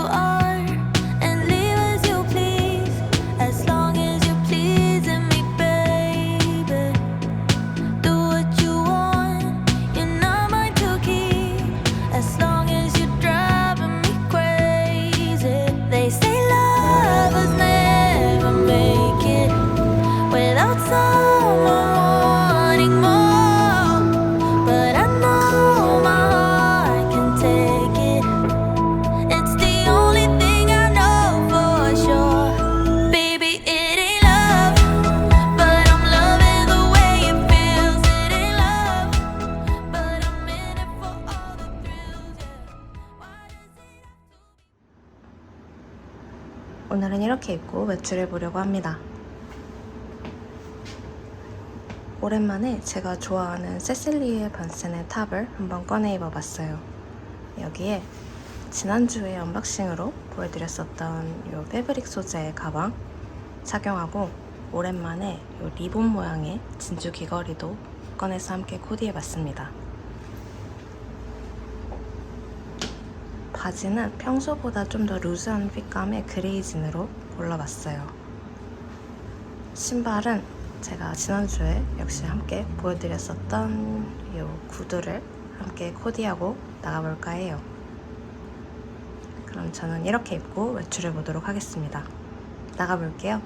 are and leave as you please, as long as you're pleasing me, baby. Do what you want, you're not mine to keep, as long as you're driving me crazy. They say lovers never make it without someone wanting more, but I know my heart can take it. It's the only thing I know for sure. Baby, it ain't love, but I'm loving the way it feels. It ain't love, but I'm in it for all the thrills, yeah. Why does it have to be? 오늘은 이렇게 입고 외출해 보려고 합니다. 오랜만에 제가 좋아하는 세실리에 반센의 탑을 한번 꺼내 입어봤어요. 여기에 지난주에 언박싱으로 보여드렸었던 이 패브릭 소재의 가방 착용하고 오랜만에 이 리본 모양의 진주 귀걸이도 꺼내서 함께 코디해봤습니다. 바지는 평소보다 좀 더 루즈한 핏감의 그레이진으로 골라봤어요. 신발은 제가 지난주에 역시 함께 보여드렸었던 이 구두를 함께 코디하고 나가볼까 해요. 그럼 저는 이렇게 입고 외출해 보도록 하겠습니다. 나가볼게요.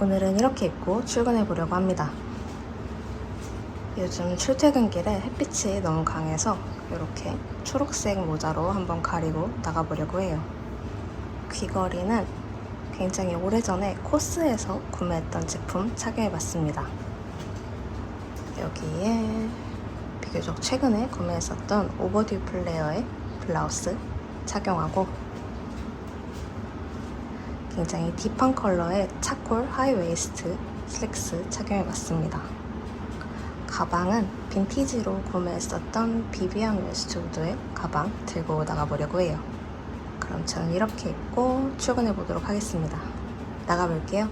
오늘은 이렇게 입고 출근해 보려고 합니다. 요즘 출퇴근길에 햇빛이 너무 강해서 이렇게 초록색 모자로 한번 가리고 나가보려고 해요. 귀걸이는 굉장히 오래전에 코스에서 구매했던 제품 착용해봤습니다. 여기에 비교적 최근에 구매했었던 오버듀 플레어의 블라우스 착용하고 굉장히 딥한 컬러의 차콜 하이웨이스트 슬랙스 착용해봤습니다. 가방은 빈티지로 구매했었던 비비안 웨스트우드의 가방 들고 나가보려고 해요. 그럼 저는 이렇게 입고 출근해보도록 하겠습니다. 나가볼게요.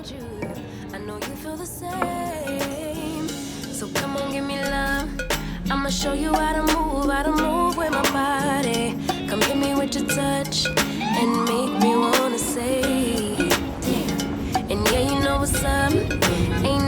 around you. I know you feel the same. So come on, give me love. I'ma show you how to move with my body. Come hit me with your touch and make me wanna say, damn. And yeah, you know what's up. Ain't